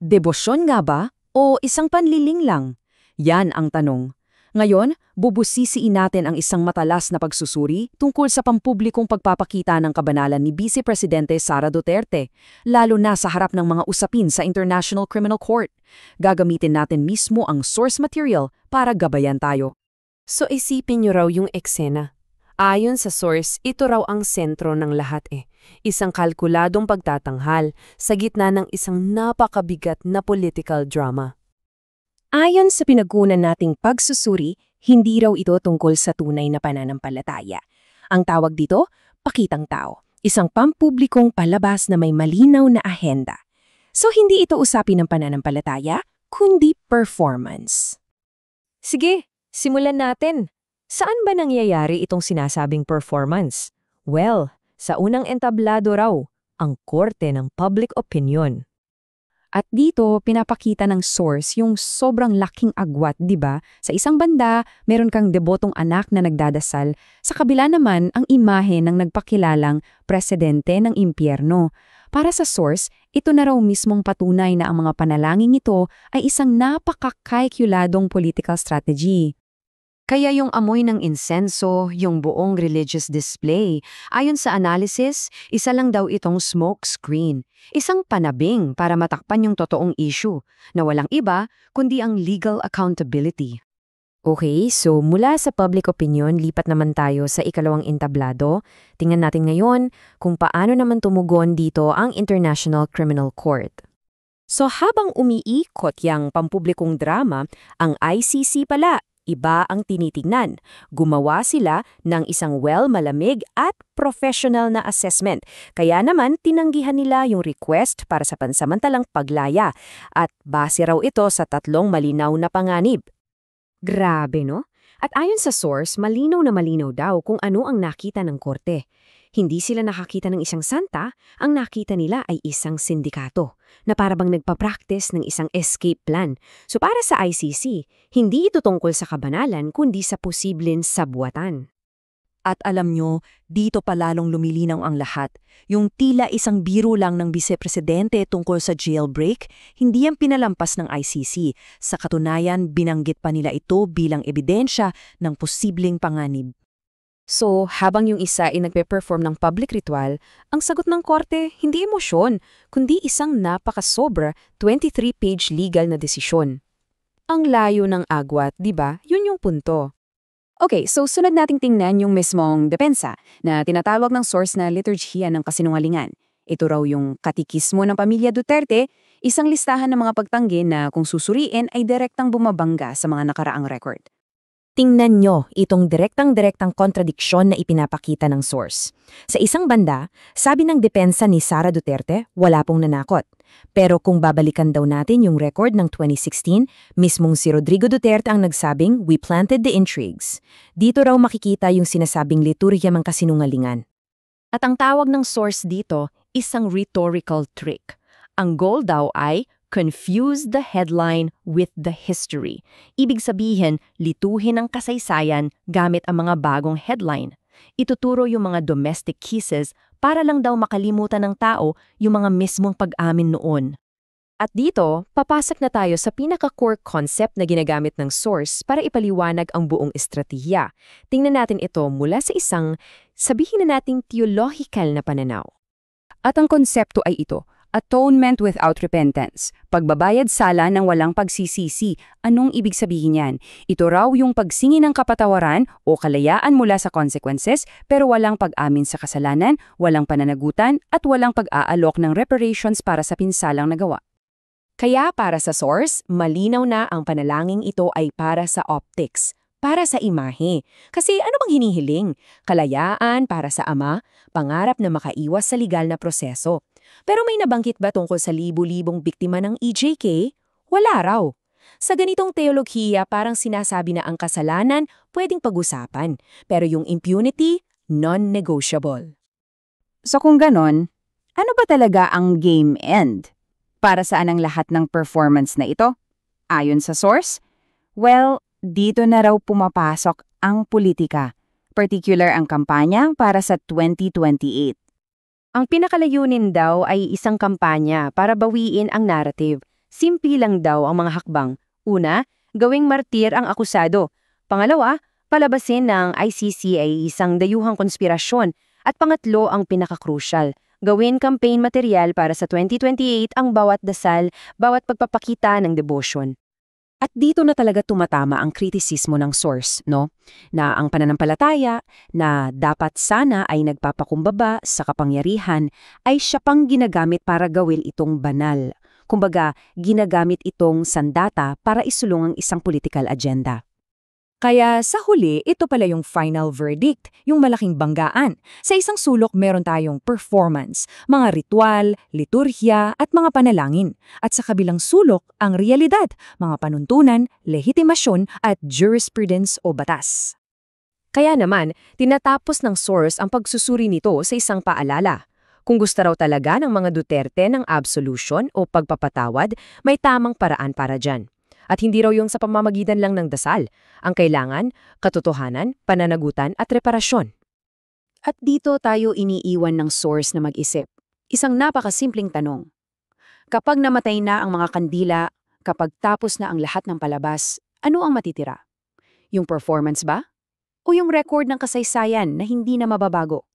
Debosyon nga ba o isang panliling lang? Yan ang tanong. Ngayon, bubusisiin natin ang isang matalas na pagsusuri tungkol sa pampublikong pagpapakita ng kabanalan ni Vice Presidente Sara Duterte, lalo na sa harap ng mga usapin sa International Criminal Court. Gagamitin natin mismo ang source material para gabayan tayo. So isipin niyo raw yung eksena. Ayon sa source, ito raw ang sentro ng lahat Isang kalkuladong pagtatanghal sa gitna ng isang napakabigat na political drama. Ayon sa pinagkunan nating pagsusuri, hindi raw ito tungkol sa tunay na pananampalataya. Ang tawag dito, pakitang tao. Isang pampublikong palabas na may malinaw na ahenda. So hindi ito usapin ng pananampalataya, kundi performance. Sige, simulan natin. Saan ba nangyayari itong sinasabing performance? Well, sa unang entablado raw, ang korte ng public opinion. At dito, pinapakita ng source yung sobrang laking agwat, di ba? Sa isang banda, meron kang debotong anak na nagdadasal. Sa kabila naman, ang imahe ng nagpakilalang presidente ng impyerno. Para sa source, ito na raw mismong patunay na ang mga panalangin ito ay isang napaka-kalkuladong political strategy. Kaya yung amoy ng insenso, yung buong religious display, ayon sa analysis, isa lang daw itong smoke screen. Isang panabing para matakpan yung totoong issue, na walang iba kundi ang legal accountability. Okay, so mula sa public opinion, lipat naman tayo sa ikalawang entablado. Tingnan natin ngayon kung paano naman tumugon dito ang International Criminal Court. So habang umiikot yang pampublikong drama, ang ICC pala, iba ang tinitingnan. Gumawa sila ng isang malamig at professional na assessment. Kaya naman, tinanggihan nila yung request para sa pansamantalang paglaya at base raw ito sa 3 malinaw na panganib. Grabe, no? At ayon sa source, malinaw na malinaw daw kung ano ang nakita ng korte. Hindi sila nakakita ng isang santa, ang nakita nila ay isang sindikato na parabang nagpa-practice ng isang escape plan. So para sa ICC, hindi ito tungkol sa kabanalan kundi sa posibleng sabwatan. At alam nyo, dito pa lalong lumilinaw ang lahat. Yung tila isang biro lang ng Vice-Presidente tungkol sa jailbreak, hindi yan pinalampas ng ICC. Sa katunayan, binanggit pa nila ito bilang ebidensya ng posibleng panganib. So, habang yung isa ay nagpe-perform ng public ritual, ang sagot ng korte hindi emosyon, kundi isang napakasobra 23-page legal na desisyon. Ang layo ng agwat, di ba? Yun yung punto. Okay, so sunod nating tingnan yung mismong depensa na tinatawag ng source na liturhiya ng kasinungalingan. Ito raw yung katikismo ng pamilya Duterte, isang listahan ng mga pagtanggi na kung susuriin ay direktang bumabangga sa mga nakaraang record. Tingnan nyo itong direktang-direktang kontradiksyon na ipinapakita ng source. Sa isang banda, sabi ng depensa ni Sara Duterte, wala pong nanakot. Pero kung babalikan daw natin yung record ng 2016, mismong si Rodrigo Duterte ang nagsabing, "We planted the intrigues." Dito raw makikita yung sinasabing liturhiya ng kasinungalingan. At ang tawag ng source dito, isang rhetorical trick. Ang goal daw ay confuse the headline with the history. Ibig sabihin, lituhin ang kasaysayan gamit ang mga bagong headline. Ituturo yung mga domestic kisses para lang daw makalimutan ng tao yung mga mismong pag-amin noon. At dito, papasok na tayo sa pinaka-core concept na ginagamit ng source para ipaliwanag ang buong estratehiya. Tingnan natin ito mula sa isang, sabihin na nating theological na pananaw. At ang konsepto ay ito, atonement without repentance, pagbabayad sala ng walang pagsisisi. Anong ibig sabihin yan? Ito raw yung pagsingi ng kapatawaran o kalayaan mula sa consequences pero walang pag-amin sa kasalanan, walang pananagutan at walang pag-aalok ng reparations para sa pinsalang nagawa. Kaya para sa source, malinaw na ang panalangin ito ay para sa optics, para sa imahe. Kasi ano bang hinihiling? Kalayaan para sa ama, pangarap na makaiwas sa legal na proseso. Pero may nabanggit ba tungkol sa libu-libong biktima ng EJK? Wala raw. Sa ganitong teolohiya, parang sinasabi na ang kasalanan pwedeng pag-usapan, pero yung impunity, non-negotiable. So kung ganon, ano ba talaga ang game end? Para saan ang lahat ng performance na ito? Ayon sa source? Well, dito na raw pumapasok ang politika, particular ang kampanya para sa 2028. Ang pinakalayunin daw ay isang kampanya para bawiin ang narrative. Simple lang daw ang mga hakbang. Una, gawing martir ang akusado. Pangalawa, palabasin ng ICC ay isang dayuhang konspirasyon. At pangatlo, ang pinakakrusyal, gawin campaign material para sa 2028 ang bawat dasal, bawat pagpapakita ng devotion. At dito na talaga tumatama ang kritisismo ng source, no? Na ang pananampalataya na dapat sana ay nagpapakumbaba sa kapangyarihan ay siya pang ginagamit para gawin itong banal. Kumbaga, ginagamit itong sandata para isulong ang isang political agenda. Kaya sa huli, ito pala yung final verdict, yung malaking banggaan. Sa isang sulok meron tayong performance, mga ritual, liturhya at mga panalangin. At sa kabilang sulok, ang realidad, mga panuntunan, legitimasyon at jurisprudence o batas. Kaya naman, tinatapos ng source ang pagsusuri nito sa isang paalala. Kung gusto raw talaga ng mga Duterte ng absolution o pagpapatawad, may tamang paraan para dyan. At hindi raw yung sa pamamagitan lang ng dasal. Ang kailangan, katotohanan, pananagutan at reparasyon. At dito tayo iniiwan ng source na mag-isip. Isang napakasimpleng tanong. Kapag namatay na ang mga kandila, kapag tapos na ang lahat ng palabas, ano ang matitira? Yung performance ba? O yung record ng kasaysayan na hindi na mababago?